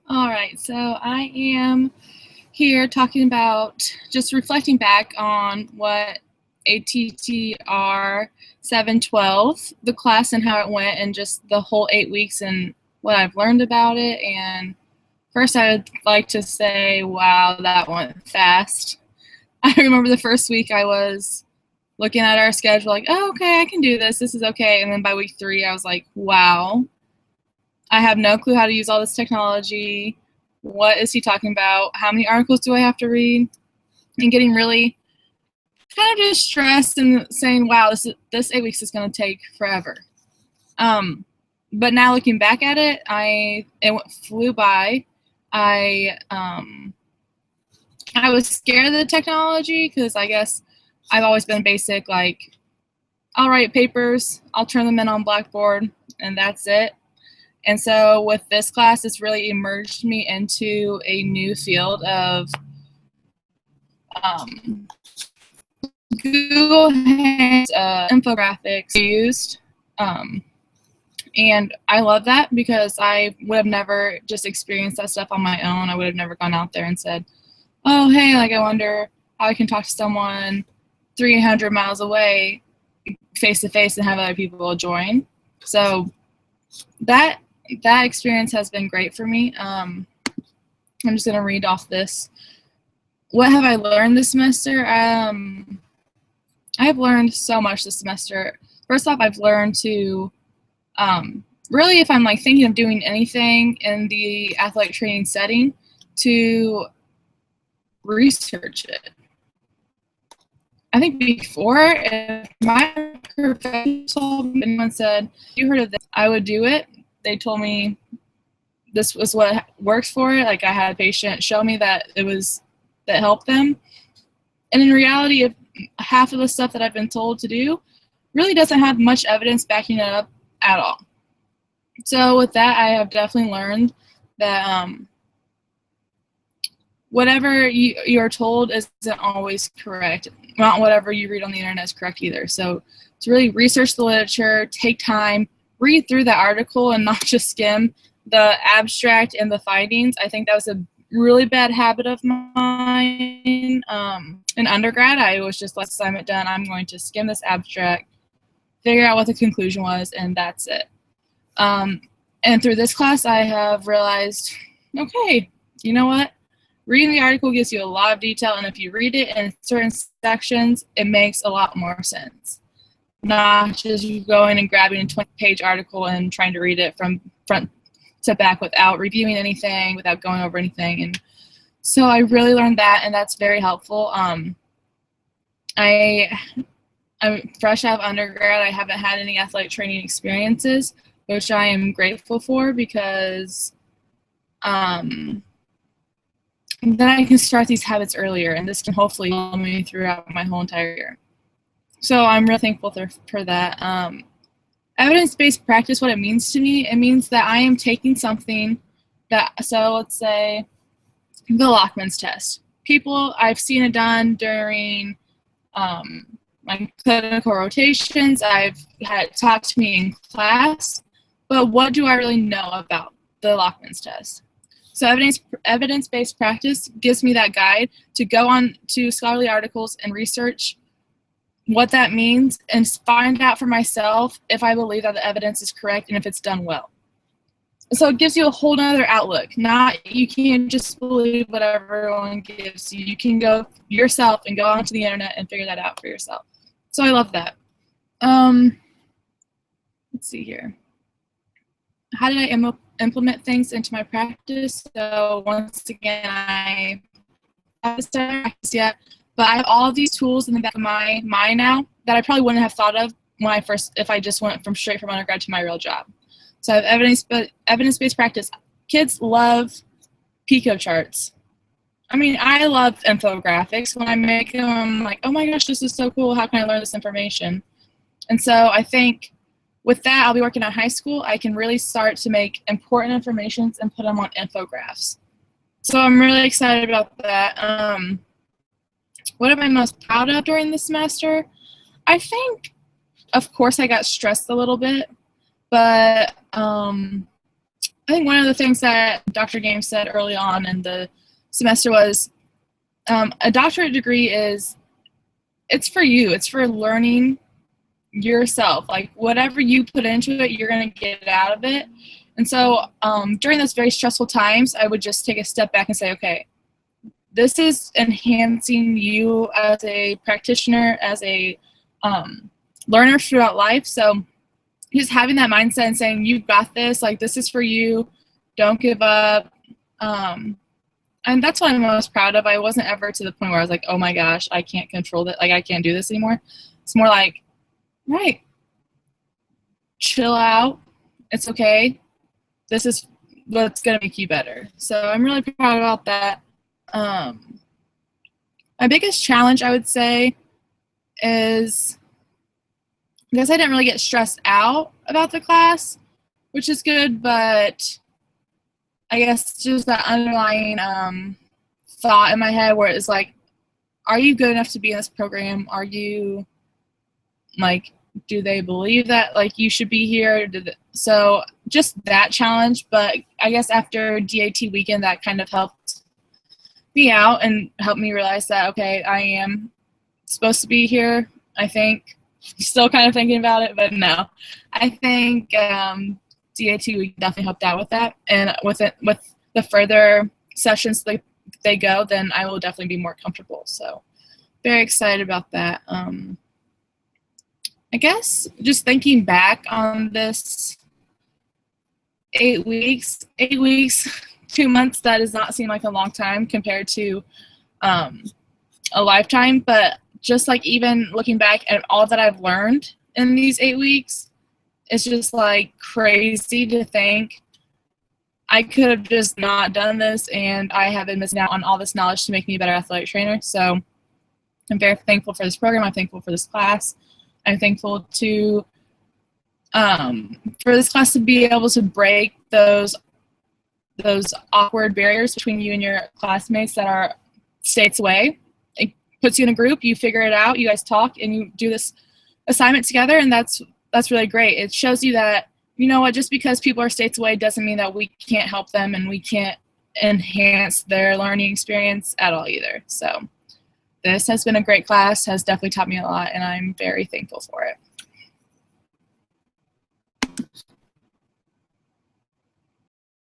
All right, so I am here talking about just reflecting back on what ATTR 712, the class and how it went, and just the whole 8 weeks and what I've learned about it. And first, I would like to say, wow, that went fast. I remember the first week I was looking at our schedule, like, oh, okay, I can do this. This is okay. And then by week 3, I was like, wow, I have no clue how to use all this technology. What is he talking about? How many articles do I have to read? And getting really kind of just stressed and saying, wow, this 8 weeks is going to take forever. But now looking back at it, flew by. I was scared of the technology because I guess I've always been basic, like I'll write papers, I'll turn them in on Blackboard, and that's it. And so with this class, it's really immersed me into a new field of Google has infographics used. And I love that because I would have never just experienced that stuff on my own. I would have never gone out there and said, oh, hey, like I wonder how I can talk to someone 300 miles away face to face and have other people join. So that experience has been great for me. I'm just going to read off this. What have I learned this semester? I've learned so much this semester. First off, I've learned to really, if I'm like thinking of doing anything in the athletic training setting, to research it. I think before, if my professor anyone said, you heard of this, I would do it. They told me this was what works for it. Like I had a patient show me that that helped them. And in reality, if half of the stuff that I've been told to do really doesn't have much evidence backing it up at all. So with that, I have definitely learned that whatever you're told isn't always correct. Not whatever you read on the internet is correct either. So to really research the literature, take time, read through the article and not just skim the abstract and the findings. I think that was a really bad habit of mine. In undergrad, I was just like, assignment done, I'm going to skim this abstract, figure out what the conclusion was, and that's it. And through this class, I have realized, okay, you know what? Reading the article gives you a lot of detail, and if you read it in certain sections, it makes a lot more sense. Not just you going and grabbing a 20-page article and trying to read it from front to back without reviewing anything, without going over anything. And so I really learned that, and that's very helpful. I'm fresh out of undergrad. I haven't had any athletic training experiences, which I am grateful for because then I can start these habits earlier, and this can hopefully follow me throughout my whole entire year. So I'm really thankful for that. Evidence-based practice, what it means to me, it means that I am taking something so let's say the Lockman's test. I've seen it done during my clinical rotations. I've had it taught to me in class, but what do I really know about the Lockman's test? So evidence-based practice gives me that guide to go on to scholarly articles and research what that means and find out for myself if I believe that the evidence is correct and if it's done well. So it gives you a whole other outlook. You can't just believe what everyone gives you. You can go yourself and go onto the internet and figure that out for yourself. So I love that. Let's see here. How did I implement things into my practice? So once again, I haven't started practice yet, but I have all of these tools in the back of my mind now that I probably wouldn't have thought of if I just went straight from undergrad to my real job. So I have evidence-based practice. Kids love Pico charts. I mean, I love infographics. When I make them, I'm like, oh my gosh, this is so cool. How can I learn this information? And so I think with that, I'll be working at high school. I can really start to make important information and put them on infographs. So I'm really excited about that. What am I most proud of during the semester? I think, of course, I got stressed a little bit, but I think one of the things that Dr. Games said early on in the semester was a doctorate degree it's for you. It's for learning yourself. Like whatever you put into it, you're going to get out of it. And so during those very stressful times, I would just take a step back and say, okay, this is enhancing you as a practitioner, as a learner throughout life. So just having that mindset and saying, you've got this, like this is for you, don't give up. And that's what I'm most proud of. I wasn't ever to the point where I was like, oh my gosh, I can't control that. Like I can't do this anymore. It's more like, right, chill out. It's okay. This is what's going to make you better. So I'm really proud about that. My biggest challenge, I would say, is because I didn't really get stressed out about the class, which is good, but I guess just that underlying thought in my head where it's like, are you good enough to be in this program? Are you, like, do they believe that, like, you should be here? So just that challenge, but I guess after DAT weekend, that kind of helped me out and helped me realize that, okay, I am supposed to be here, I think. Still kind of thinking about it, but no. I think DAT week definitely helped out with that, and with the further sessions they go, then I will definitely be more comfortable. So very excited about that. I guess just thinking back on this 8 weeks, 2 months, that does not seem like a long time compared to a lifetime, but just like even looking back at all that I've learned in these 8 weeks, it's just like crazy to think I could have just not done this and I have been missing out on all this knowledge to make me a better athletic trainer. So I'm very thankful for this program. I'm thankful for this class. I'm thankful to for this class to be able to break those awkward barriers between you and your classmates that are states away. It puts you in a group, you figure it out, you guys talk, and you do this assignment together, and that's really great. It shows you that, you know what, just because people are states away doesn't mean that we can't help them and we can't enhance their learning experience at all either. So this has been a great class, has definitely taught me a lot, and I'm very thankful for it.